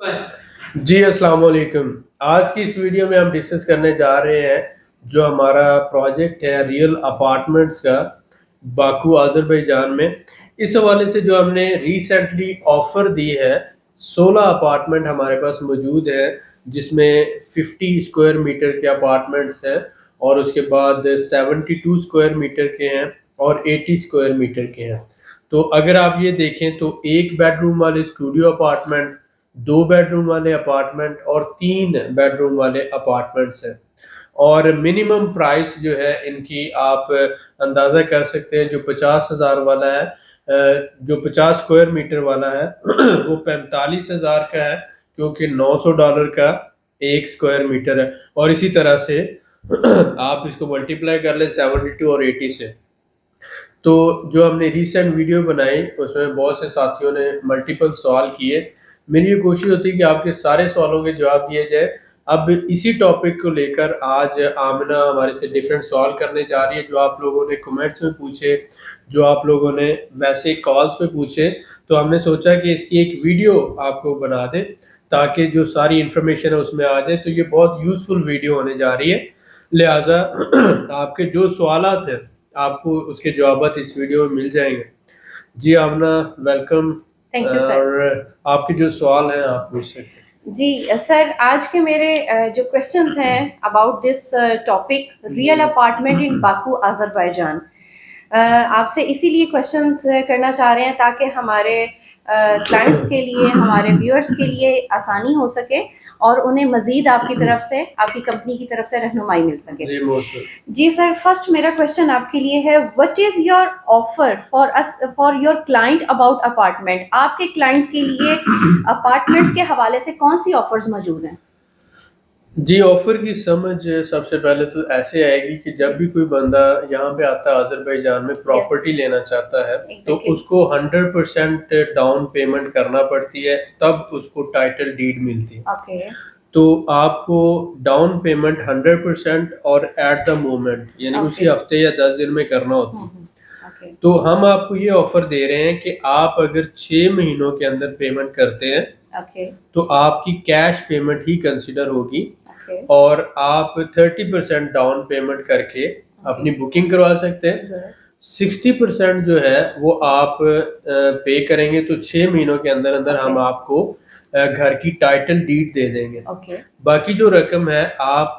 जी, अस्सलाम वालेकुम। आज की इस वीडियो में हम डिस्कस करने जा रहे हैं जो हमारा प्रोजेक्ट है रियल अपार्टमेंट्स का बाकू अज़रबैजान में। इस हवाले से जो हमने रिसेंटली ऑफ़र दी है 16 अपार्टमेंट हमारे पास मौजूद है जिसमें 50 स्क्वायर मीटर के अपार्टमेंट्स हैं और उसके बाद 72 स्क्वायर मीटर के हैं और 80 स्क्वायर मीटर के हैं। तो अगर आप ये देखें तो 1 बेडरूम वाले स्टूडियो अपार्टमेंट, 2 बेडरूम वाले अपार्टमेंट और 3 बेडरूम वाले अपार्टमेंट्स हैं। और मिनिमम प्राइस जो है इनकी आप अंदाज़ा कर सकते हैं। जो 50,000 वाला है जो 50 स्क्वायर मीटर वाला है वो 45,000 का है क्योंकि $900 का 1 स्क्वायर मीटर है। और इसी तरह से आप इसको मल्टीप्लाई कर लें 72 और 80 से। तो जो हमने रिसेंट वीडियो बनाई उसमें बहुत से साथियों ने मल्टीपल सवाल किए। मेरी ये कोशिश होती है कि आपके सारे सवालों के जवाब दिए जाए। अब इसी टॉपिक को लेकर आज आमिना हमारे से डिफरेंट सवाल करने जा रही है जो आप लोगों ने कमेंट्स में पूछे, जो आप लोगों ने वैसे कॉल्स पे पूछे। तो हमने सोचा कि इसकी एक वीडियो आपको बना दें ताकि जो सारी इन्फॉर्मेशन है उसमें आ जाए। तो ये बहुत यूज़फुल वीडियो होने जा रही है। लिहाजा आपके जो सवालात हैं आपको उसके जवाबात इस वीडियो में मिल जाएंगे। जी आमना, वेलकम। Thank you sir. और आपके जो सवाल हैं आप पूछ सकते हैं। जी सर, आज के मेरे जो क्वेश्चंस हैं about this topic real apartment in Baku Azerbaijan, आपसे इसीलिए क्वेश्चंस करना चाह रहे हैं ताकि हमारे क्लाइंट्स के लिए, हमारे व्यूअर्स के लिए आसानी हो सके और उन्हें मज़ीद आपकी तरफ से, आपकी कंपनी की तरफ से रहनुमाई मिल सके। जी मोस्ट। जी सर, फर्स्ट मेरा क्वेश्चन आपके लिए है, what is your offer for us for your client about apartment? आपके क्लाइंट के लिए अपार्टमेंट्स के हवाले से कौन सी ऑफर्स मौजूद हैं? जी, ऑफ़र की समझ सबसे पहले तो ऐसे आएगी कि जब भी कोई बंदा यहाँ पे आता है अज़रबैजान में यस, प्रॉपर्टी लेना चाहता है, तो एग्जैक्टली। उसको 100% डाउन पेमेंट करना पड़ती है, तब उसको टाइटल डीड मिलती है। ओके। तो आपको डाउन पेमेंट 100% और एट द मोमेंट यानी उसी ओके। हफ्ते या 10 दिन में करना होती है। ओके। तो हम आपको ये ऑफर दे रहे हैं कि आप अगर 6 महीनों के अंदर पेमेंट करते हैं ओके। तो आपकी कैश पेमेंट ही कंसिडर होगी ओके। और आप 30% डाउन पेमेंट करके अपनी बुकिंग करवा सकते हैं। 60% जो है वो आप पे करेंगे तो 6 महीनों के अंदर अंदर हम ओके। आपको घर की टाइटल डीड दे देंगे। ओके। बाकी जो रकम है आप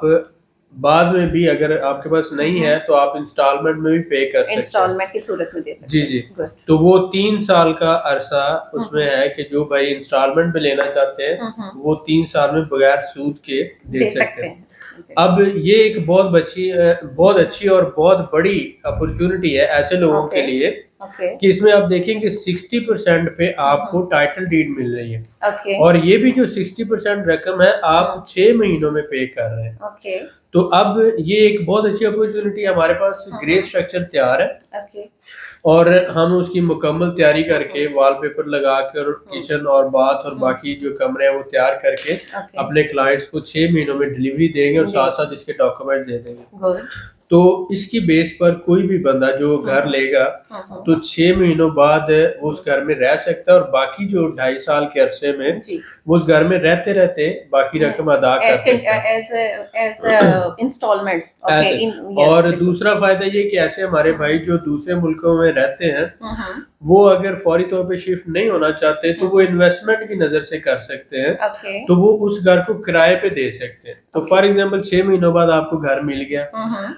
बाद में भी अगर आपके पास नहीं है तो आप इंस्टॉलमेंट में भी पे कर सकते हैं। इंस्टॉलमेंट की सूरत में दे सकते जी हैं। जी। गुड। तो वो 3 साल का अरसा उसमें है कि जो भाई इंस्टॉलमेंट में लेना चाहते हैं वो 3 साल में बगैर सूद के दे दे सकते सकते हैं। हैं। अब ये एक बहुत अच्छी और बहुत बड़ी अपॉर्चुनिटी है ऐसे लोगों के ओके। लिए ओके। कि इसमें आप देखेंगे 60% पे आपको टाइटल डीड मिल रही है। ओके। और ये भी जो 60% रकम है आप 6 महीनों में पे कर रहे हैं। ओके। तो अब ये एक बहुत अच्छी अपॉर्चुनिटी है। हमारे पास ग्रे स्ट्रक्चर तैयार है ओके। और हम उसकी मुकम्मल तैयारी करके वॉलपेपर लगा कर किचन और बाथ और बाकी जो कमरे हैं वो तैयार करके ओके। अपने क्लाइंट्स को 6 महीनों में डिलीवरी देंगे और साथ साथ इसके डॉक्यूमेंट्स दे देंगे। गुड। तो इसकी बेस पर कोई भी बंदा जो घर लेगा तो 6 महीनों बाद वो उस घर में रह सकता है और बाकी जो 2.5 साल के अरसे में जी। वो उस घर में रहते रहते बाकी रकम अदा कर सकता है एज इंस्टॉलमेंट्स। ओके। ऐसे। इन यस, और बिल्कुल। दूसरा फायदा ये कि ऐसे हमारे भाई जो दूसरे मुल्कों में रहते हैं वो अगर फौरी तौर पे शिफ्ट नहीं होना चाहते तो वो इन्वेस्टमेंट की नज़र से कर सकते हैं। ओके। तो वो उस घर को किराए पे दे सकते हैं। तो फॉर एग्जांपल 6 महीनों बाद आपको घर मिल गया,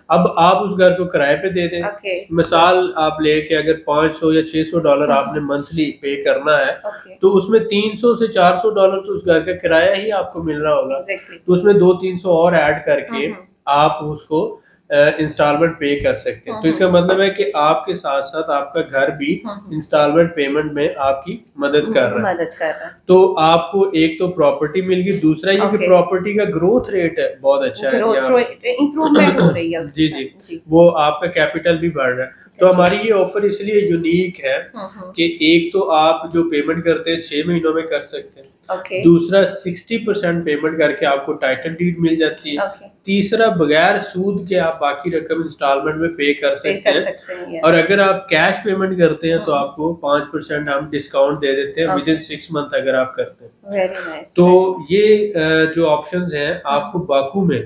अब आप उस घर को किराए पे दे दें। ओके। मिसाल आप लेके अगर $500 या $600 आपने मंथली पे करना है ओके। तो उसमें $300 से $400 तो उस घर का किराया ही आपको मिल रहा होगा। एग्जैक्टली। तो उसमें 200-300 और ऐड करके आप उसको इंस्टॉलमेंट पे कर सकते हैं। तो इसका मतलब है कि आपके साथ साथ आपका घर भी इंस्टॉलमेंट पेमेंट में आपकी मदद कर रहा है। मदद कर रहा है। तो आपको एक तो प्रॉपर्टी मिल गई, दूसरा ये कि ओके। प्रॉपर्टी का ग्रोथ रेट बहुत अच्छा है यहाँ पे। इम्प्रूवमेंट हो रही है उसके जी साथ। जी। जी। वो आपका कैपिटल भी बढ़ रहा है। तो हमारी ये ऑफर इसलिए यूनिक है कि एक तो आप जो पेमेंट करते हैं 6 महीनों में कर सकते हैं। ओके। दूसरा 60% पेमेंट करके आपको टाइटल डीड मिल जाती है। ओके। तीसरा बगैर सूद के आप बाकी रकम इंस्टॉलमेंट में पे कर पे सकते कर हैं। सकते हैं, और यस। अगर आप कैश पेमेंट करते हैं तो हम्म। आपको 5% हम डिस्काउंट दे देते हैं विद इन ओके, 6 मंथ अगर आप करते हैं। वेरी नाइस, तो वेरी नाइस। ये जो ऑप्शंस हैं आपको बाकू में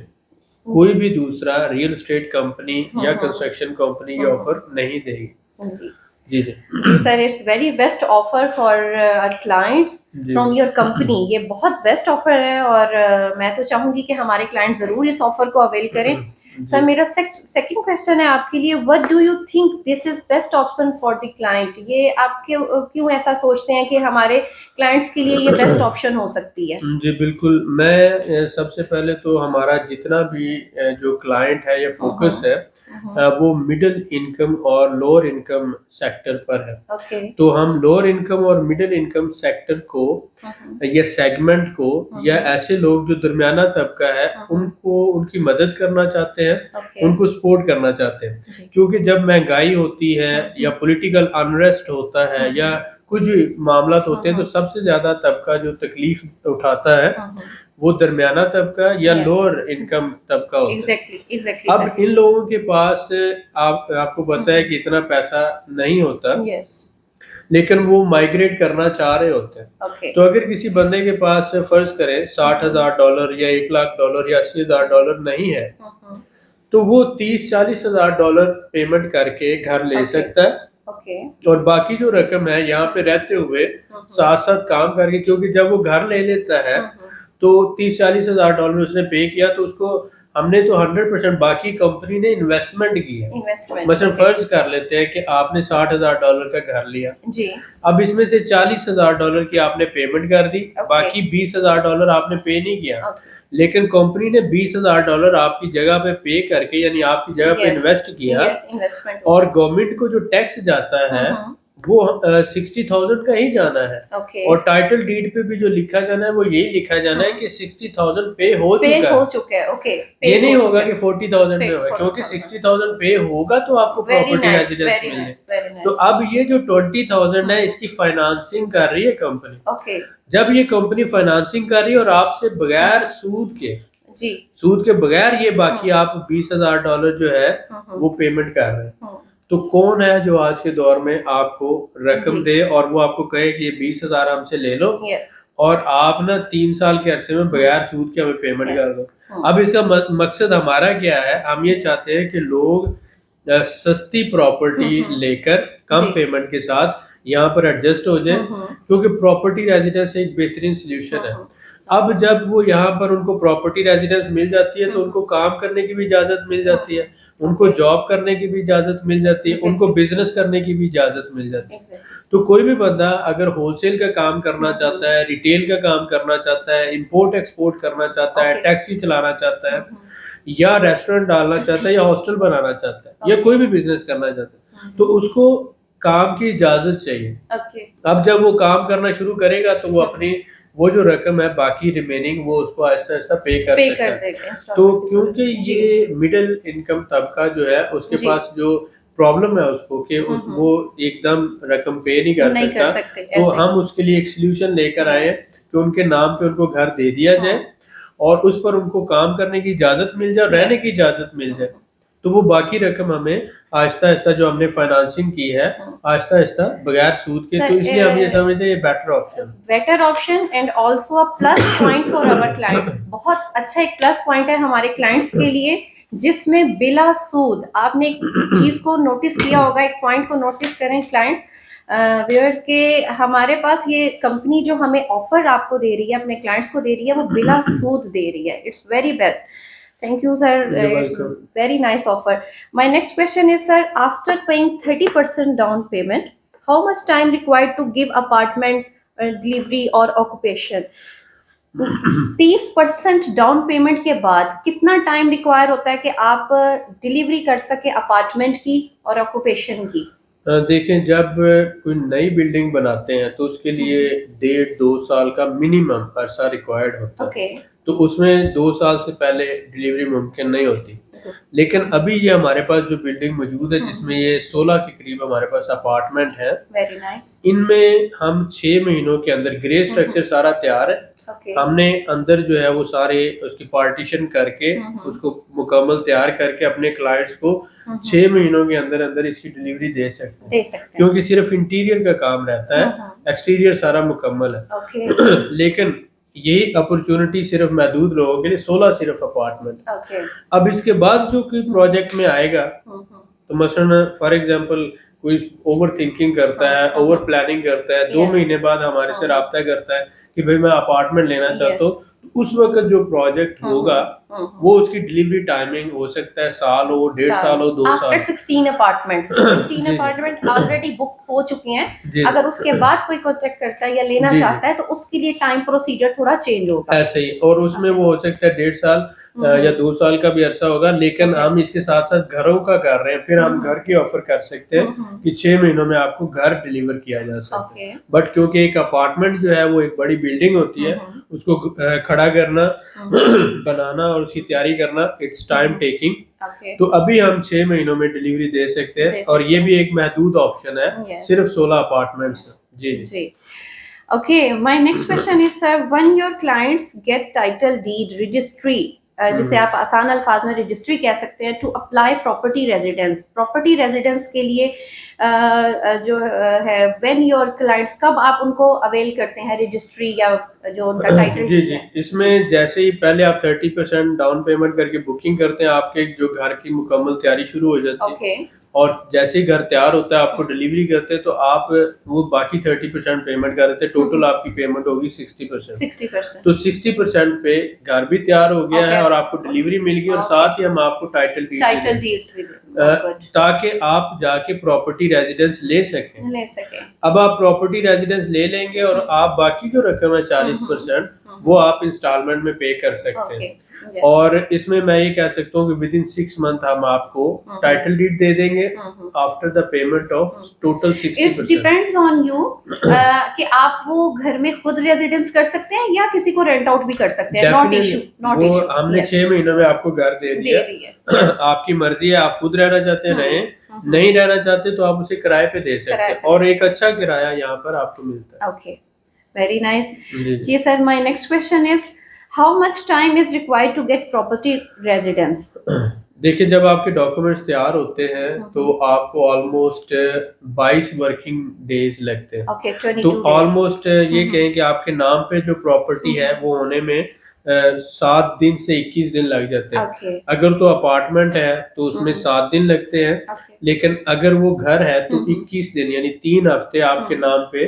कोई जी। भी दूसरा रियल एस्टेट कंपनी या कंस्ट्रक्शन कंपनी ये हम्म। ऑफर नहीं देगी। जी जी जी जी sir, its very best offer for our clients जी फ्रॉम योर कंपनी। ये बहुत बेस्ट ऑफर है और मैं तो चाहूंगी कि हमारे क्लाइंट जरूर इस ऑफर को अवेल करें। सर, जी मेरा सेकंड क्वेश्चन है आपके लिए, what do you think this is best option for the client? ये आप क्यों ऐसा सोचते हैं कि हमारे क्लाइंट्स के लिए ये बेस्ट ऑप्शन हो सकती है? जी, बिल्कुल। मैं सबसे पहले तो हमारा जितना भी जो क्लाइंट है या फ़ोकस है वो मिडल इनकम और लोअर इनकम सेक्टर पर है। ओके। तो हम लोअर इनकम और मिडल इनकम सेक्टर को या सेगमेंट को या ऐसे लोग जो दरमियाना तबका है उनको उनकी मदद करना चाहते हैं, ओके। उनको सपोर्ट करना चाहते हैं। जी। क्योंकि जब महँगाई होती है या पॉलिटिकल अनरेस्ट होता है या कुछ भी मामलात होते हैं तो सबसे ज़्यादा तबका जो तकलीफ उठाता है वो दरमियाना तबका या Yes. लोअर इनकम तबका होता है। एग्जैक्टली, एग्जैक्टली अब सर। इन लोगों के पास आपको पता है कि इतना पैसा नहीं होता, यस। लेकिन वो माइग्रेट करना चाह रहे होते हैं। ओके। तो अगर किसी बंदे के पास फर्ज करें $60,000 या $1,00,000 या $80,000 नहीं है, तो वो $30,000-40,000 पेमेंट करके घर ले Okay. सकता है। ओके। और बाकी जो रकम है यहाँ पे रहते हुए साथ-साथ काम करके, क्योंकि जब वो घर ले लेता है तो 30-40 हज़ार डॉलर उसने पे किया तो उसको हमने तो 100% बाकी कंपनी ने इन्वेस्टमेंट की है। इन्वेस्टमेंट, मसलन ओके। फर्ज कर लेते हैं कि आपने $60,000 का घर लिया, जी। अब इसमें से $40,000 की आपने पेमेंट कर दी, ओके। बाकी $20,000 आपने पे नहीं किया। ओके। लेकिन कंपनी ने $20,000 आपकी जगह पे पे करके यानी आपकी जगह पे यस। इन्वेस्ट किया यस, इन्वेस्टमेंट। और गवर्नमेंट को जो टैक्स जाता है वो 60,000 का ही जाना है। ओके। और टाइटल डीड पे भी जो लिखा जाना है वो यही लिखा जाना है कि 60,000 पे हो पे चुका हो है। चुका है, ओके। ये नहीं होगा कि 40,000 पे पे होगा, क्योंकि 40,000 60,000 पे होगा तो आपको very property nice, residence very मिलने। नाइस, वेरी तो नाइस। अब ये जो 20,000 है इसकी फाइनेंसिंग कर रही है कंपनी। ओके। जब ये कंपनी फाइनेंसिंग कर रही है और आपसे बगैर सूद के जी। ये बाकी आप $20,000 जो है वो पेमेंट कर रहे हैं। हम्म। तो कौन है जो आज के दौर में आपको रकम जी। दे और वो आपको कहे कि ये 20,000 हमसे ले लो यस। और आप ना 3 साल के अरसे में बगैर सूद के हमें पेमेंट कर दो। हम्म। अब इसका मकसद हमारा क्या है? हम ये चाहते हैं कि लोग सस्ती प्रॉपर्टी लेकर कम जी। पेमेंट के साथ यहाँ पर एडजस्ट हो जाए, क्योंकि प्रॉपर्टी रेजिडेंस एक बेहतरीन सॉल्यूशन है। अब जब वो यहाँ पर उनको प्रॉपर्टी रेजिडेंस मिल जाती है तो उनको काम करने की भी इजाज़त मिल जाती है, उनको जॉब करने की भी इजाज़त मिल जाती है, उनको बिज़नेस करने की भी इजाज़त मिल जाती है। तो कोई भी बंदा अगर होलसेल का काम करना चाहता है, रिटेल का काम करना चाहता है, इम्पोर्ट एक्सपोर्ट करना चाहता है, ओके। टैक्सी चलाना चाहता है या रेस्टोरेंट डालना चाहता है या हॉस्टल बनाना चाहता है या कोई भी बिज़नेस करना चाहता है, तो उसको काम की इजाज़त चाहिए। ओके। अब जब वो काम करना शुरू करेगा तो वो अपनी वो जो रकम है बाकी रिमेनिंग वो उसको आहिस्ता-आहिस्ता पे कर पे सकता कर है। देगा तो इंस्टॉलमेंट के क्योंकि जरिए। जी। ये मिडिल इनकम तबका जो है उसके जी। पास जो प्रॉब्लम है उसको कि वो एकदम रकम पे नहीं कर नहीं कर सकता, सकते तो ऐसे। हम उसके लिए एक सॉल्यूशन लेकर आए हैं यस। कि उनके नाम पे उनको घर दे दिया जाए और उस पर उनको काम करने की इजाज़त मिल जाए और रहने की इजाज़त मिल जाए। तो वो बाकी रकम हमें आहिस्ता-आहिस्ता जो हमने फाइनेंसिंग की है, आहिस्ता-आहिस्ता बगैर सूद के, सर, तो इसलिए हम ये समझते हैं ये बेटर ऑप्शन है। Better option and also a plus point for our clients. बहुत अच्छा एक प्लस पॉइंट है हमारे क्लाइंट्स के लिए, जिसमें बिला सूद, आपने एक चीज को नोटिस किया होगा, एक पॉइंट को नोटिस करें क्लाइंट्स व्यूअर्स के, हमारे पास ये कंपनी जो हमें ऑफर आपको दे रही है, अपने क्लाइंट्स को दे रही है, वो बिला सूद दे रही है। It's very best. Thank you, sir. You're It's welcome. very nice offer. My next question is, sir, after paying 30% down payment, how much time required to give apartment delivery or occupation? 30% down payment के बाद कितना time require होता है कि आप delivery कर सके apartment की और ऑक्यूपेशन की? देखें, जब कोई नई बिल्डिंग बनाते हैं तो उसके लिए 1.5-2 साल का मिनिमम अरसा रिक्वायर्ड होता है। ओके। तो उसमें 2 साल से पहले डिलीवरी मुमकिन नहीं होती। लेकिन अभी ये हमारे पास जो बिल्डिंग मौजूद है जिसमें ये 16 के करीब हमारे पास अपार्टमेंट है, वेरी नाइस। इनमें हम 6 महीनों के अंदर ग्रे स्ट्रक्चर सारा तैयार है, ओके। हमने अंदर जो है वो सारे उसकी पार्टीशन करके उसको मुकम्मल तैयार करके अपने क्लाइंट्स को 6 महीनों के अंदर अंदर इसकी डिलीवरी दे सकते हैं, क्योंकि सिर्फ इंटीरियर का काम रहता है, एक्सटीरियर सारा मुकम्मल है। ओके। लेकिन ये अपॉर्चुनिटी सिर्फ महदूद लोगों के लिए, 16 सिर्फ अपार्टमेंट। ओके। अब इसके बाद जो कोई प्रोजेक्ट में आएगा, तो मसलन फॉर एग्जांपल कोई ओवर थिंकिंग करता है, ओवर प्लानिंग करता है, 2 Yes. महीने बाद हमारे से राब्ता करता है कि भाई मैं अपार्टमेंट लेना Yes. चाहता हूँ, तो उस वक्त जो प्रोजेक्ट होगा वो उसकी डिलीवरी टाइमिंग हो सकता है साल हो, 1.5 साल हो, 2 साल। After 16 apartment, 16 apartment already book हो चुकी हैं। अगर उसके बाद कोई कॉन्टेक्ट करता है या लेना चाहता है तो उसके लिए टाइम प्रोसीजर थोड़ा चेंज होगा। ऐसे ही, और उसमें वो हो सकता है 1.5 साल या 2 साल का भी अरसा होगा। लेकिन हम इसके साथ साथ घरों का कर रहे हैं, फिर हम घर की ऑफर कर सकते हैं कि 6 महीनों में आपको घर डिलीवर किया जा सकता है। बट क्योंकि एक अपार्टमेंट जो है वो एक बड़ी बिल्डिंग होती है, उसको खड़ा करना, बनाना और उसकी तैयारी करना, इट्स टाइम टेकिंग। तो अभी हम 6 महीनों में डिलीवरी दे सकते हैं, और ये भी एक महदूद ऑप्शन है, सिर्फ 16 अपार्टमेंट्स। जी। Okay, my next question is, sir, when your clients get title deed registry, जिसे आप आसान अल्फाज में रजिस्ट्री कह सकते हैं, टू अप्लाई प्रॉपर्टी रेजिडेंस के लिए जो है, व्हेन योर क्लाइंट्स, कब आप उनको अवेल करते हैं रजिस्ट्री या जो उनका टाइटल? जी, इसमें जैसे ही पहले आप 30% डाउन पेमेंट करके बुकिंग करते हैं, आपके जो घर की मुकम्मल तैयारी शुरू हो जाती है। और जैसे ही घर तैयार होता है, आपको डिलीवरी करते हैं, तो आप वो बाकी 30% पेमेंट कर देते हैं, टोटल आपकी पेमेंट होगी 60%। तो 60% पे घर भी तैयार हो गया है और आपको डिलीवरी मिल गई, और साथ ही हम आपको टाइटल डीड्स ताकि आप जाके प्रॉपर्टी रेजिडेंस ले सकें। अब आप प्रॉपर्टी रेजिडेंस ले लेंगे और आप बाकी जो रकम है 40% वो आप इंस्टॉलमेंट में पे कर सकते हैं। और इसमें मैं ये कह सकता हूँ कि विद इन 6 मंथ हम आपको टाइटल डीड दे देंगे after the payment of total 60%। It's depends on you कि आप वो घर में खुद रेजिडेंस कर सकते हैं या किसी को रेंट आउट भी कर सकते हैं। Not issue. वो हमने 6 महीनों में आपको घर दे दिया। आपकी मर्जी है, आप खुद रहना चाहते हैं रहें, नहीं रहना चाहते तो आप उसे किराए पे दे सकते हैं, और एक अच्छा किराया यहाँ पर आपको मिलता है। Okay, very nice. जी sir, my next question is, how much time is required to get property residence? देखिए, जब आपके डॉक्यूमेंट्स तैयार होते हैं तो आपको ऑलमोस्ट 22 वर्किंग डेज लगते हैं। okay, तो ऑलमोस्ट ये कहें कि आपके नाम पे जो प्रॉपर्टी है वो होने में 7 दिन से 21 दिन लग जाते हैं। अगर तो अपार्टमेंट है तो उसमें 7 दिन लगते हैं, लेकिन अगर वो घर है तो 21 दिन यानी 3 हफ्ते आपके नाम पे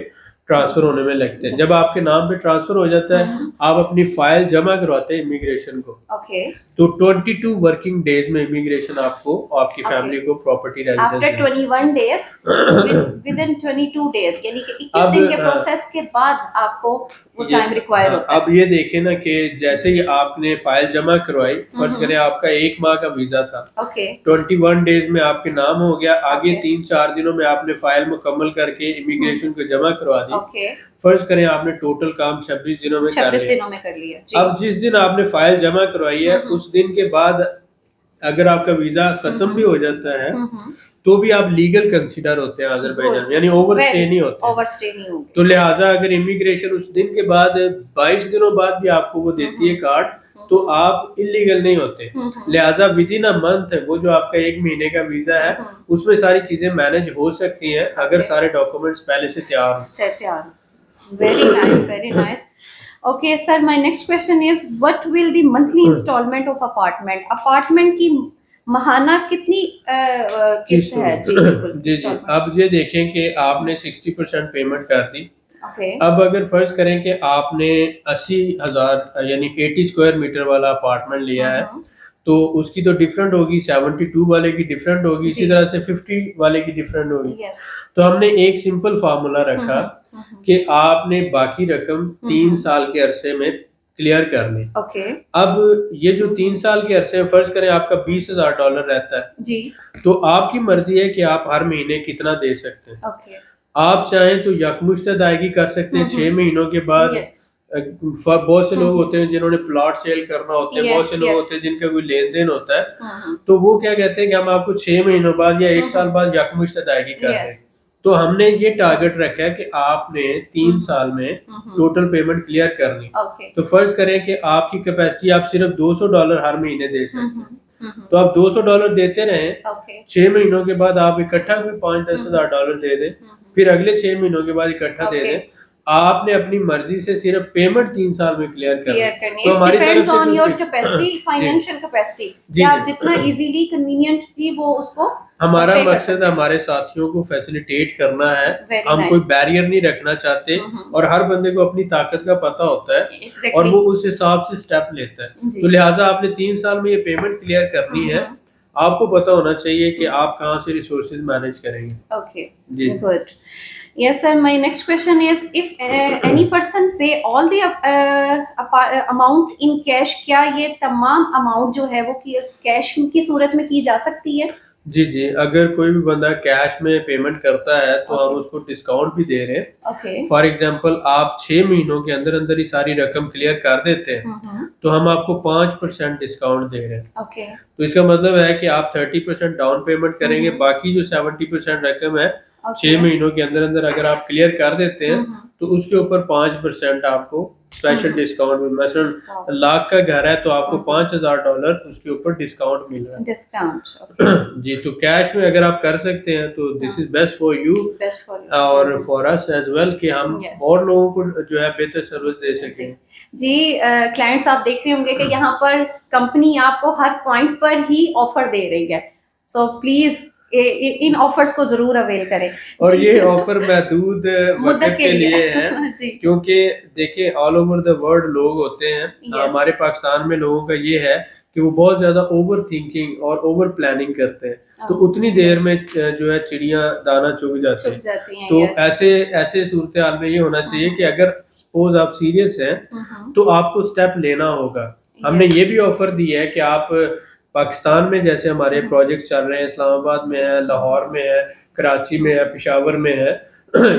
ट्रांसफर होने में लगते हैं। जब आपके नाम पे ट्रांसफर हो जाता है, आप अपनी फाइल जमा करवाते हैं इमिग्रेशन को, तो 22 वर्किंग डेज में इमिग्रेशन आपको आपकी फैमिली को property residence after 21 days, with in 22 days, यानी कि 21 दिन के प्रोसेस के बाद आपको वो टाइम रिक्वायर होता है। अब ये देखें ना कि जैसे ही आपने फाइल जमा करवाई, फर्ज करें आपका 1 माह का वीजा था, 21 डेज में आपके नाम हो गया, आगे 3-4 दिनों में आपने फाइल मुकम्मल करके इमिग्रेशन को जमा करवा दी। फर्ज करें आपने टोटल काम 26 दिनों में कर लिया। अब जिस दिन आपने फाइल जमा करवाई है, उस दिन के बाद अगर आपका वीजा खत्म भी हो जाता है तो भी आप लीगल कंसीडर होते हैं अजरबैजान, यानी ओवरस्टे नहीं होते। तो लिहाजा अगर इमिग्रेशन उस दिन के बाद 22 दिनों बाद भी आपको वो देती है कार्ड, तो आप इलीगल नहीं होते। लिहाजा विद इन अ मंथ वो जो आपका 1 महीने का वीजा है उसमें सारी चीजें मैनेज हो सकती हैं अगर सारे डॉक्यूमेंट्स पहले से तैयार हो। Very nice, very nice. Okay, sir, my next question is, what will the monthly installment of apartment? Apartment की महाना कितनी किस्त है? जी। अब ये देखें कि आपने 60% पेमेंट कर दी। अब अगर फर्ज करें कि आपने 80,000 यानी 80 स्क्वायर मीटर वाला अपार्टमेंट लिया है, तो उसकी तो डिफरेंट होगी, 72 वाले की डिफरेंट होगी, इसी तरह से 50 वाले की डिफरेंट होगी। तो हमने एक सिंपल फार्मूला रखा कि आपने बाकी रकम 3 साल के अरसे में क्लियर करनी। अब ये जो 3 साल के अरसे में फर्ज करें आपका $20,000 रहता है जी, तो आपकी मर्जी है कि आप हर महीने कितना दे सकते हैं। आप चाहें तो यकमुश्त अदायगी कर सकते हैं 6 महीनों के बाद। बहुत से लोग होते हैं जिन्होंने प्लॉट सेल करना होता है, बहुत से लोग होते हैं जिनका कोई लेन देन होता है, तो वो क्या कहते हैं कि हम आपको 6 महीनों बाद या 1 साल बाद यकमुश्त अदायगी कर दें। तो हमने ये टारगेट रखा है कि आपने 3 साल में टोटल पेमेंट क्लियर करनी। ओके। तो फर्ज करें कि आपकी कैपेसिटी आप सिर्फ $200 हर महीने दे सकते हैं, तो आप $200 देते रहें। ओके। 6 महीनों के बाद आप इकट्ठा कोई 5-10 हज़ार डॉलर दे दें, फिर अगले 6 महीनों के बाद इकट्ठा दे ओके। दें। आपने अपनी मर्जी से सिर्फ पेमेंट 3 साल में क्लियर क्लियर करनी। करनी तो इट हमारी तरफ डिपेंड्स से ऑन कोई योर फिक्स कैपेसिटी, जी फाइनेंशियल कैपेसिटी जी कि आप जी जितना इजीली कन्वीनियंटली वो उसको हमारा पे कर मकसद सकते हैं। हमारे साथियों को फैसिलिटेट करना है। वेरी हम कोई नाइस। बैरियर नहीं रखना चाहते, और हर बंदे को अपनी ताकत का पता होता है और एग्जैक्टली। वो उस हिसाब से स्टेप लेता है। जी। तो लिहाजा आपने 3 साल में ये पेमेंट क्लियर करनी है। आपको पता होना चाहिए कि आप कहाँ से रिसोर्सेज मैनेज करेंगे। Okay, ji good. Yes, sir. My next question is, if any person pay all the amount in cash, क्या ये तमाम अमाउंट जो है वो कैश की सूरत में की जा सकती है? जी जी अगर कोई भी बंदा कैश में पेमेंट करता है तो हम Okay. उसको डिस्काउंट भी दे रहे हैं। Okay. फॉर एग्जांपल आप 6 महीनों के अंदर अंदर ही सारी रकम क्लियर कर देते हैं, तो हम आपको 5% डिस्काउंट दे रहे हैं। Okay. तो इसका मतलब है कि आप 30% डाउन पेमेंट करेंगे, बाकी जो 70% रकम है Okay. 6 महीनों के अंदर अंदर अगर आप क्लियर कर देते हैं तो उसके ऊपर 5% आपको स्पेशल डिस्काउंट में, मसलन लाख का घर है तो आपको $5,000 उसके ऊपर डिस्काउंट मिल रहा है। डिस्काउंट। जी तो कैश में अगर आप कर सकते हैं तो this is best for you best for और फॉर अस एज वेल कि हम Yes. और लोगों को जो है बेहतर सर्विस दे सकें। जी, क्लाइंट्स आप देख रहे होंगे कि यहाँ पर कंपनी आपको हर पॉइंट पर ही ऑफर दे रही है, सो प्लीज इन ऑफर्स को जरूर अवेल करें। और जी। ये ऑफर महदूद मुद्दत वक्त के लिए है जी। क्योंकि देखिए ऑल ओवर द वर्ल्ड लोग होते हैं। Yes. हमारे पाकिस्तान में लोगों का ये है कि वो बहुत ज्यादा ओवर थिंकिंग और ओवर प्लानिंग करते हैं, तो उतनी देर में जो है चिड़िया दाना चुग जाते हैं। तो yes. ऐसे ऐसे सूरत हाल में ये होना चाहिए कि अगर सपोज आप सीरियस हैं तो आपको स्टेप लेना होगा। हमने ये भी ऑफर दी है कि आप पाकिस्तान में जैसे हमारे प्रोजेक्ट चल रहे हैं, इस्लामाबाद में है, लाहौर में है, कराची में है, पेशावर में है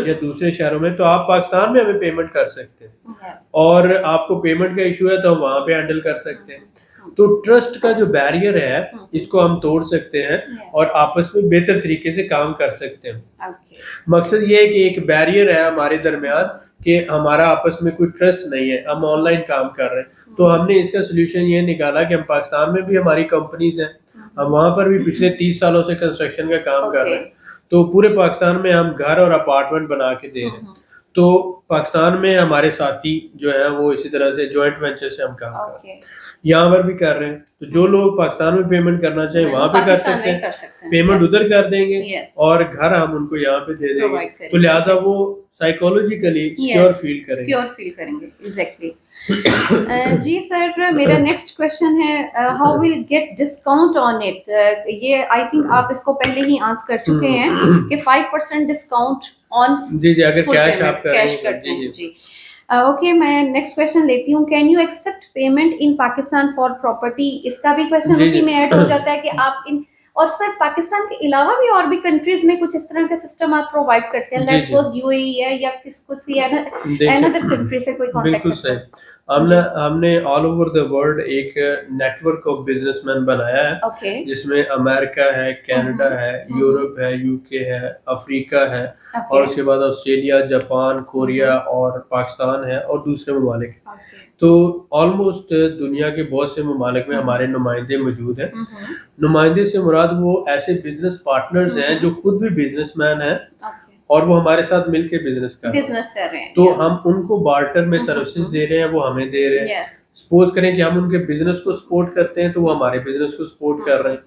या दूसरे शहरों में, तो आप पाकिस्तान में हमें पेमेंट कर सकते हैं। Yes. और आपको पेमेंट का इशू है तो हम वहाँ पे हैंडल कर सकते हैं। तो ट्रस्ट का जो बैरियर है इसको हम तोड़ सकते हैं और आपस में बेहतर तरीके से काम कर सकते हैं। Okay. मकसद ये है कि एक बैरियर है हमारे दरमियान कि हमारा आपस में कोई ट्रस्ट नहीं है, हम ऑनलाइन काम कर रहे हैं। तो हमने इसका सोल्यूशन ये निकाला कि हम पाकिस्तान में भी हमारी कंपनीज हैं, हम वहाँ पर भी पिछले 30 सालों से कंस्ट्रक्शन का काम कर रहे हैं। तो पूरे पाकिस्तान में हम घर और अपार्टमेंट बना के दे रहे हैं। तो पाकिस्तान में हमारे साथी जो है वो इसी तरह से जॉइंट वेंचर से हम काम कर रहे हैं, यहाँ पर भी कर रहे हैं। तो जो लोग पाकिस्तान में पेमेंट करना चाहें वहाँ पे कर सकते हैं, पेमेंट उधर कर देंगे और घर हम उनको यहाँ पे दे देंगे। तो लिहाजा वो साइकोलॉजिकली सिक्योर फील करेंगे। एग्जैक्टली। जी सर, मेरा नेक्स्ट क्वेश्चन है, how will get discount on it? ये आई थिंक आप इसको पहले ही आंसर कर चुके हैं कि 5% डिस्काउंट ऑन जी अगर कैश आप करते हैं। जी ओके, मैं नेक्स्ट क्वेश्चन लेती हूँ, can you accept payment in Pakistan for property? इसका भी क्वेश्चन उसी में ऐड हो जाता है कि आप इन, और सर पाकिस्तान के अलावा भी और भी कंट्रीज में कुछ इस तरह का सिस्टम आप प्रोवाइड करते हैं? लेट्स सपोज यूएई है या कुछ अनदर कंट्री से कोई कांटेक्ट करते हैं? हमने ऑल ओवर द वर्ल्ड एक नेटवर्क ऑफ बिजनेसमैन बनाया है, जिसमें अमेरिका है, कनाडा है, यूरोप है, यूके है, अफ्रीका है, और उसके बाद ऑस्ट्रेलिया, जापान, कोरिया और पाकिस्तान है और दूसरे ममालिक। तो ऑलमोस्ट दुनिया के बहुत से ममालिक में हमारे नुमाइंदे मौजूद हैं। नुमाइंदे से मुराद वो ऐसे बिजनेस पार्टनर्स हैं जो खुद भी बिजनेसमैन हैं और वो हमारे साथ मिलके बिजनेस कर रहे हैं। तो हम उनको बार्टर में सर्विसेज दे रहे हैं, वो हमें दे रहे हैं। सपोज करें कि हम उनके बिजनेस को सपोर्ट करते हैं तो वो हमारे बिजनेस को सपोर्ट कर रहे हैं।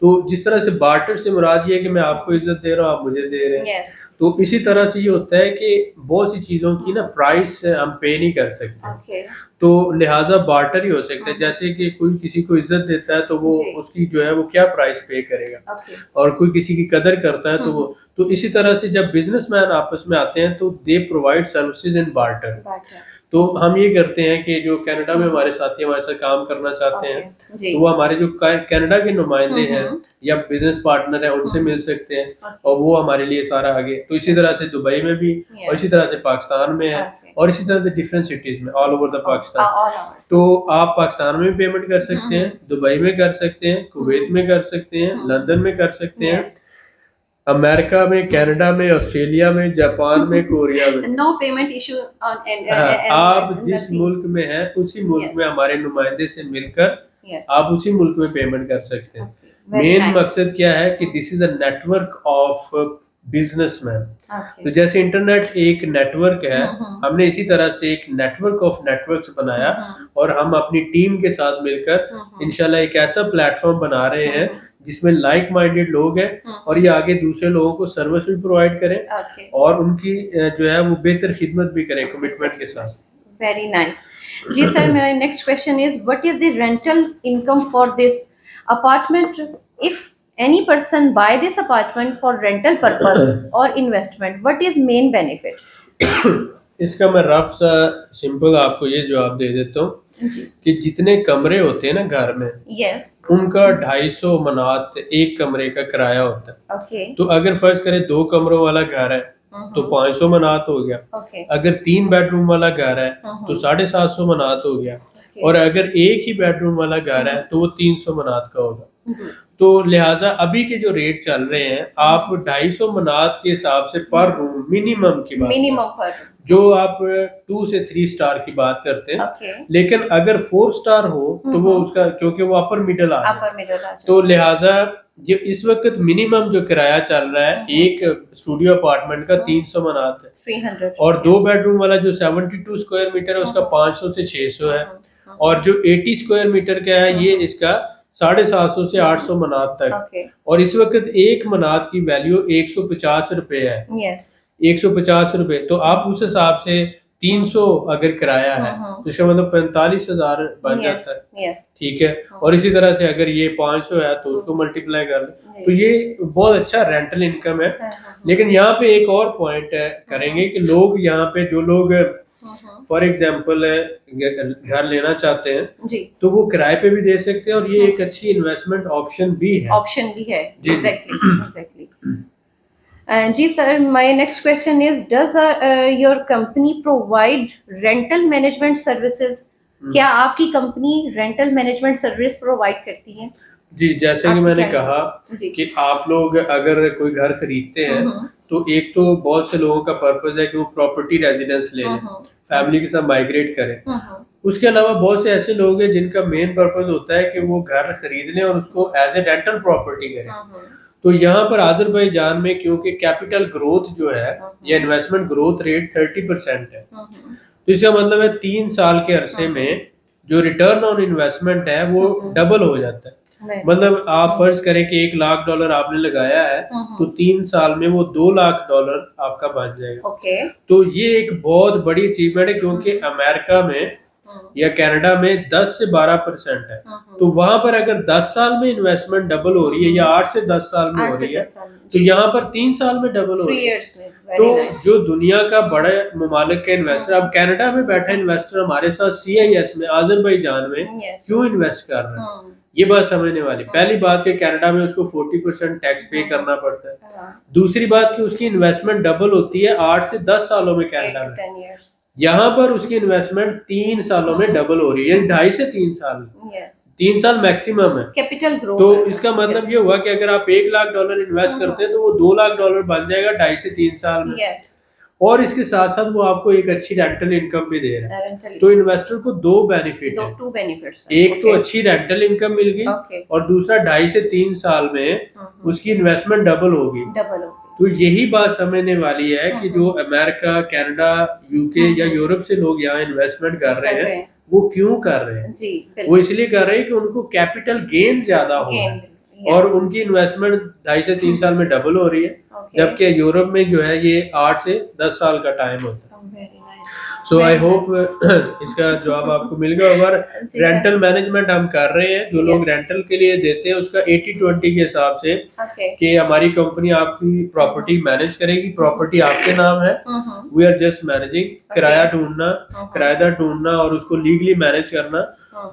तो जिस तरह से बार्टर से मुराद ये है कि मैं आपको इज्जत दे रहा हूँ, आप मुझे दे रहे हैं। तो इसी तरह से ये होता है कि बहुत सी चीजों की ना प्राइस हम पे नहीं कर सकते, तो लिहाजा बार्टर ही हो सकता है। जैसे कि कोई किसी को इज्जत देता है तो वो उसकी जो है वो क्या प्राइस पे करेगा, और कोई किसी की कदर करता है तो वो, तो इसी तरह से जब बिजनेसमैन आपस में आते हैं तो they provide services in barter. तो हम ये करते हैं कि जो कनाडा में हमारे साथी हमारे साथ काम करना चाहते हैं तो वो हमारे जो कनाडा के नुमाइंदे हैं या बिजनेस पार्टनर हैं उनसे मिल सकते हैं और वो हमारे लिए सारा आगे। तो इसी तरह से दुबई में भी और इसी तरह से पाकिस्तान में है और इसी तरह से डिफरेंट सिटीज में ऑल ओवर द पाकिस्तान। तो आप पाकिस्तान में भी पेमेंट कर सकते हैं, दुबई में कर सकते हैं, कुवैत में कर सकते हैं, लंदन में कर सकते हैं, अमेरिका में, कनाडा में, ऑस्ट्रेलिया में, जापान में, कोरिया में। नो पेमेंट इशू ऑन हाँ, आप जिस मुल्क में हैं उसी मुल्क में हमारे नुमाइंदे से मिलकर आप उसी मुल्क में पेमेंट कर सकते हैं। मेन मकसद क्या है कि this is a network of businessman. तो जैसे इंटरनेट एक नेटवर्क है, हमने इसी तरह से एक नेटवर्क ऑफ नेटवर्क्स बनाया और हम अपनी टीम के साथ मिलकर इंशाल्लाह एक ऐसा प्लेटफॉर्म बना रहे हैं जिसमें लाइक माइंडेड लोग हैं और ये आगे दूसरे लोगों को सर्विस भी प्रोवाइड करें और उनकी जो है वो बेहतर खिदमत भी करें कमिटमेंट के साथ। Very nice. जी सर, मेरा next question is what is the rental income for this apartment if any person buy this apartment for rental purpose or investment, what is main benefit? इसका मैं रफ सा simple आपको ये जवाब दे देता हूँ कि जितने कमरे होते हैं ना घर में, yes. उनका 250 मनात एक कमरे का किराया होता है। okay. तो अगर फर्ज करें 2 कमरों वाला घर है तो 500 मनात हो गया। okay. अगर 3 बेडरूम वाला घर है तो 750 मनात हो गया। okay. और अगर एक ही बेडरूम वाला घर है तो वो 300 मनात का होगा। तो लिहाजा अभी के जो रेट चल रहे हैं, आप 250 मनात के हिसाब से पर रूम मिनिमम की बात, मिनिमम पर जो आप 2 से 3 स्टार की बात करते हैं। okay. लेकिन अगर 4 स्टार हो तो वो उसका, क्योंकि वो अपर मिडिल आ जाए, तो लिहाजा ये इस वक्त मिनिमम जो किराया चल रहा है एक स्टूडियो अपार्टमेंट का 300 मनात है 300, और 2 बेडरूम वाला जो 72 स्क्वायर मीटर है उसका 500 से 600 है और जो 80 स्क्वायर मीटर का है ये इसका 750 से 800 मनात तक। और इस वक्त एक मनात की वैल्यू 150 रुपए है। 150 रुपए, तो आप उस हिसाब से 300 अगर किराया है तो इसका मतलब 45,000 बन जाता है। ठीक है, और इसी तरह से अगर ये 500 है तो उसको मल्टीप्लाई कर ले, तो ये बहुत अच्छा रेंटल इनकम है। लेकिन यहाँ पे एक और पॉइंट करेंगे कि लोग यहाँ पे जो लोग फॉर एग्जाम्पल घर लेना चाहते हैं जी, तो वो किराए पे भी दे सकते हैं और ये एक अच्छी इन्वेस्टमेंट ऑप्शन भी है। एग्जैक्टली। जी sir, my next question is does your company provide rental management services? क्या आपकी company rental management service provide करती है? जी, जैसे कि मैंने कहा कि आप लोग अगर कोई घर खरीदते हैं तो एक तो बहुत से लोगों का पर्पस है कि वो प्रॉपर्टी रेजिडेंस ले लें, फैमिली के साथ माइग्रेट करें। उसके अलावा बहुत से ऐसे लोग हैं जिनका मेन पर्पस होता है कि वो घर खरीद लें और उसको एज ए रेंटल प्रॉपर्टी करें। तो यहाँ पर आज़रबाईजान में क्योंकि कैपिटल ग्रोथ जो है या इन्वेस्टमेंट ग्रोथ रेट 30% है, तो इसका मतलब है 3 साल के अरसे में जो रिटर्न ऑन इन्वेस्टमेंट है वो डबल हो जाता है। मतलब आप फर्ज करें कि $1,00,000 आपने लगाया है तो 3 साल में वो $2,00,000 आपका बन जाएगा। तो ये एक बहुत बड़ी अचीवमेंट है क्योंकि अमेरिका में या कनाडा में 10 से 12% है। तो वहां पर अगर 10 साल में इन्वेस्टमेंट डबल हो रही है या 8 से 10 साल में हो रही है तो यहाँ पर 3 साल में डबल हो रही है। तो जो दुनिया का बड़े ममालिक के इन्वेस्टर, अब कनाडा में बैठा इन्वेस्टर हमारे साथ CIS में आज़रबाईजान में क्यों इन्वेस्ट कर रहे हैं, ये बात समझने वाली। पहली बात कि कनाडा में उसको 40% टैक्स पे करना पड़ता है। दूसरी बात कि उसकी इन्वेस्टमेंट डबल होती है 8 से 10 सालों में कनाडा में। यहाँ पर उसकी इन्वेस्टमेंट 3 सालों में डबल हो रही है, 2.5 से 3 साल, 3 साल मैक्सिमम है कैपिटल ग्रोथ। तो इसका मतलब ये हुआ कि अगर आप $1,00,000 इन्वेस्ट करते हैं तो वो $2,00,000 बन जाएगा 2.5 से 3 साल में। और इसके साथ साथ वो आपको एक अच्छी रेंटल इनकम भी दे रहा है। तो इन्वेस्टर को 2 बेनिफिट है, एक तो अच्छी रेंटल इनकम मिल गई और दूसरा 2.5 से 3 साल में उसकी इन्वेस्टमेंट डबल होगी। तो यही बात समझने वाली है कि जो अमेरिका, कनाडा, यूके या यूरोप से लोग यहाँ इन्वेस्टमेंट कर रहे हैं वो क्यों कर रहे हैं जी, वो इसलिए कर रहे हैं कि उनको कैपिटल गेन ज्यादा हो रहा है और उनकी इन्वेस्टमेंट 2.5 से 3 साल में डबल हो रही है। जबकि यूरोप में जो है ये 8 से 10 साल का टाइम होता है। सो आई होप इसका जवाब आपको मिल गया। अगर रेंटल मैनेजमेंट हम कर रहे हैं, जो लोग रेंटल के लिए देते हैं उसका 80-20 के हिसाब से कि हमारी कंपनी आपकी प्रॉपर्टी मैनेज करेगी, प्रॉपर्टी आपके नाम है, वी आर जस्ट मैनेजिंग, किराया ढूंढना, किराएदार ढूंढना और उसको लीगली मैनेज करना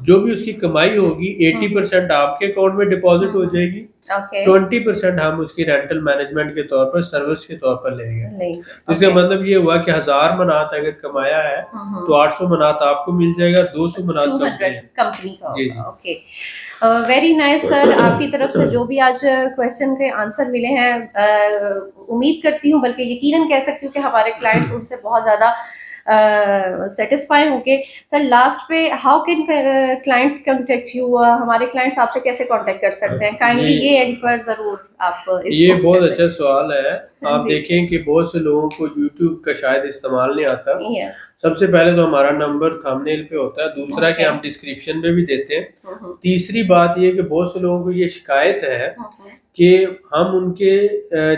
जो भी उसकी कमाई होगी 80% आपके अकाउंट में डिपॉजिट हो जाएगी, ओके 20% हम उसकी रेंटल मैनेजमेंट के तौर पर सर्विस के तौर पर लेंगे। इसका ओके मतलब ये हुआ कि 1000 मनात अगर कमाया है तो 800 मनात आपको मिल जाएगा, 200 मनात 200 कंपनी का जी होगा। जी ओके वेरी नाइस सर, आपकी तरफ से जो भी आज क्वेश्चन के आंसर मिले हैं, उम्मीद करती हूँ, बल्कि यकीनन कह सकती हूँ कि हमारे क्लाइंट्स उनसे बहुत ज़्यादा सेटिस्फाई होंगे। सर लास्ट पे how can clients contact you, हमारे क्लाइंट्स आपसे कैसे कांटेक्ट कर सकते हैं? काइंडली जी, ये एंड पर ज़रूर आप ये इसको बहुत कर अच्छा दें। सवाल है। हाँ आप जी, देखें कि बहुत से लोगों को यूट्यूब का शायद इस्तेमाल नहीं आता। यस सबसे पहले तो हमारा नंबर थंबनेल पे होता है, दूसरा कि ओके हम डिस्क्रिप्शन में भी देते हैं। तीसरी बात ये कि बहुत से लोगों को ये शिकायत है कि हम उनके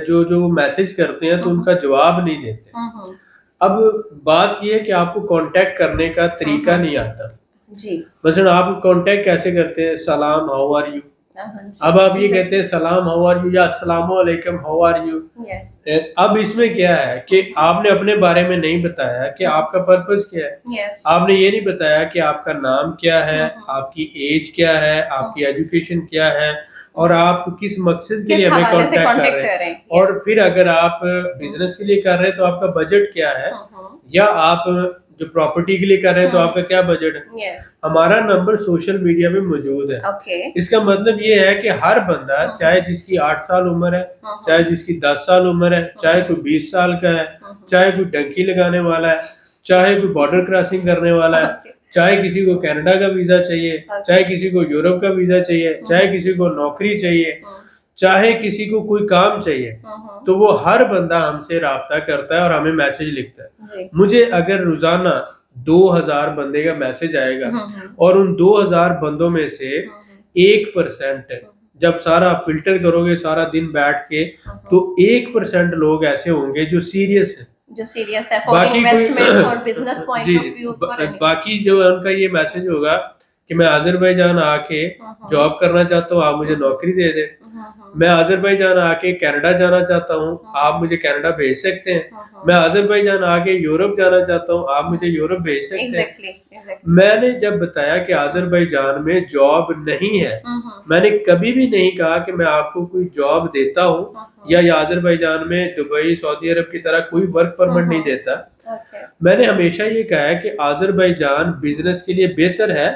जो जो मैसेज करते हैं तो उनका जवाब नहीं देते। अब बात ये है कि आपको कांटेक्ट करने का तरीका नहीं आता। जी मसलन आप कांटेक्ट कैसे करते हैं? सलाम, हाउ आर यू? जी अब आप ये एग्जैक्टली कहते हैं सलाम हाउ आर यू या अस्सलाम वालेकुम हाउ आर यू। यस अब इसमें क्या है कि आपने अपने बारे में नहीं बताया कि आपका पर्पस क्या है। यस आपने ये नहीं बताया कि आपका नाम क्या है, आपकी एज क्या है, आपकी एजुकेशन क्या है और आप किस मकसद के किस लिए हमें हवाले से कांटेक्ट कर कांटेक्ट रहे कर हैं। रहे हैं? और यस फिर अगर आप बिजनेस के लिए कर रहे हैं तो आपका बजट क्या है, या आप जो प्रॉपर्टी के लिए कर रहे हैं तो आपका क्या बजट है। यस हमारा नंबर सोशल मीडिया में मौजूद है। ओके इसका मतलब ये है कि हर बंदा, चाहे जिसकी 8 साल उम्र है, चाहे जिसकी 10 साल उम्र है, चाहे कोई 20 साल का है, चाहे कोई डंकी लगाने वाला है, चाहे कोई बॉर्डर क्रॉसिंग करने वाला है, ओके चाहे किसी को कनाडा का वीज़ा चाहिए, चाहे किसी को यूरोप का वीज़ा चाहिए, चाहे किसी को नौकरी चाहिए, चाहे किसी को कोई काम चाहिए, तो वो हर बंदा हमसे राब्ता करता है और हमें मैसेज लिखता है। जी मुझे अगर रोज़ाना 2000 बंदे का मैसेज आएगा और उन 2000 बंदों में से 1% जब सारा फ़िल्टर करोगे सारा दिन बैठ के, तो 1% लोग ऐसे होंगे जो सीरियस हैं। जो सीरियस है फॉर बाकी कोई इन्वेस्टमेंट, फॉर बिजनेस पॉइंट जी, ऑफ व्यू, फॉर एनीथिंग। बाकी जो है उनका ये मैसेज होगा कि मैं अज़रबैजान आके जॉब करना चाहता हूँ, आप मुझे नौकरी दे दें। मैं अज़रबैजान आके कनाडा जाना चाहता हूँ, आप मुझे कनाडा भेज सकते हैं। मैं अज़रबैजान आके यूरोप जाना चाहता हूँ, आप मुझे यूरोप भेज सकते हैं। एग्जैक्टली एग्जैक्टली मैंने जब बताया कि अज़रबैजान में जॉब नहीं है, मैंने कभी भी नहीं कहा कि मैं आपको कोई जॉब देता हूँ या अज़रबैजान में दुबई, सऊदी अरब की तरह कोई वर्क परमिट नहीं देता। ओके मैंने हमेशा ये कहा है कि अज़रबैजान बिज़नेस के लिए बेहतर है,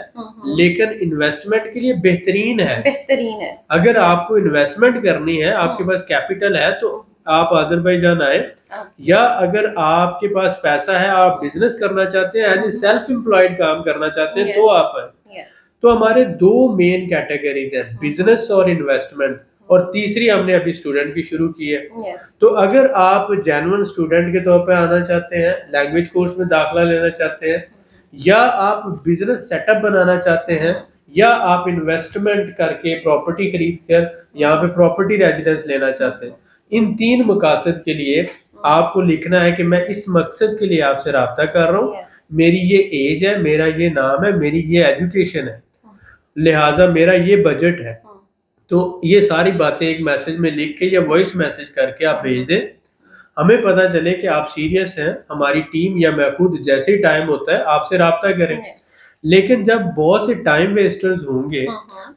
लेकिन इन्वेस्टमेंट के लिए बेहतरीन है। बेहतरीन है। अगर यस आपको इन्वेस्टमेंट करनी है, आपके पास कैपिटल है, तो आप अज़रबैजान आएँ, या अगर आपके पास पैसा है, आप बिज़नेस करना चाहते हैं, एज़ ए सेल्फ एम्प्लॉयड काम करना चाहते हैं, तो यस आप आएँ। यस तो हमारे 2 मेन कैटेगरीज़ हैं, बिज़नेस और इन्वेस्टमेंट, और तीसरी हमने अभी स्टूडेंट की शुरू की है। यस तो अगर आप जेन्युइन स्टूडेंट के तौर पे आना चाहते हैं, लैंग्वेज कोर्स में दाखिला लेना चाहते हैं, या आप बिज़नेस सेटअप बनाना चाहते हैं, या आप इन्वेस्टमेंट करके प्रॉपर्टी खरीद कर यहाँ पे प्रॉपर्टी रेजिडेंस लेना चाहते हैं, इन 3 मकासद के लिए आपको लिखना है कि मैं इस मकसद के लिए आपसे राब्ता कर रहा हूँ, यस मेरी ये एज है, मेरा ये नाम है, मेरी ये एजुकेशन है, लिहाजा मेरा ये बजट है। तो ये सारी बातें एक मैसेज में लिख के या वॉइस मैसेज करके आप भेज दें। हमें पता चले कि आप सीरियस हैं, हमारी टीम या मैं खुद जैसे ही टाइम होता है आपसे राब्ता करें। यस लेकिन जब बहुत से टाइम वेस्टर्स होंगे,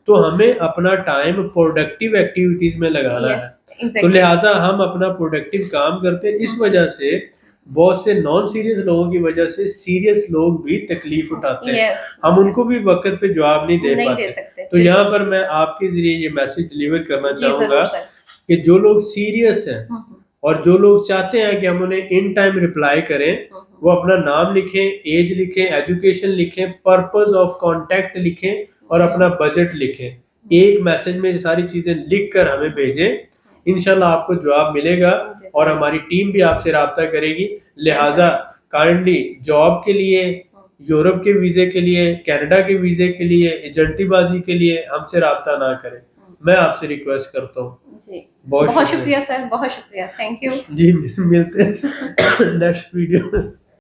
तो हमें अपना टाइम प्रोडक्टिव एक्टिविटीज़ में लगाना है। यस तो एग्जैक्टली लिहाजा हम अपना प्रोडक्टिव काम करते हैं। इस वजह से बहुत से नॉन सीरियस लोगों की वजह से सीरियस लोग भी तकलीफ उठाते हैं। यस हम उनको भी वक़्त पे जवाब नहीं दे नहीं दे पाते। सकते तो यहाँ बिल्कुल। पर मैं आपके ज़रिए ये मैसेज डिलीवर करना जी चाहूँगा जरूर सर। कि जो लोग सीरियस हैं और जो लोग चाहते हैं कि हम उन्हें इन टाइम रिप्लाई करें, वो अपना नाम लिखें, एज लिखें, एजुकेशन लिखें, पर्पस ऑफ कॉन्टैक्ट लिखें और अपना बजट लिखें। एक मैसेज में ये सारी चीज़ें लिख कर हमें भेजें, इंशाल्लाह आपको जवाब मिलेगा और हमारी टीम भी आपसे राब्ता करेगी। लिहाजा काइंडली जॉब के लिए, यूरोप के वीज़े के लिए, कनाडा के वीज़े के लिए, एजेंटीबाजी के लिए हमसे राब्ता ना करें। मैं आपसे रिक्वेस्ट करता हूँ। जी बहुत बहुत शुक्रिया। शुक्रिया सर, बहुत शुक्रिया, थैंक यू। जी, मिलते हैं नेक्स्ट वीडियो में।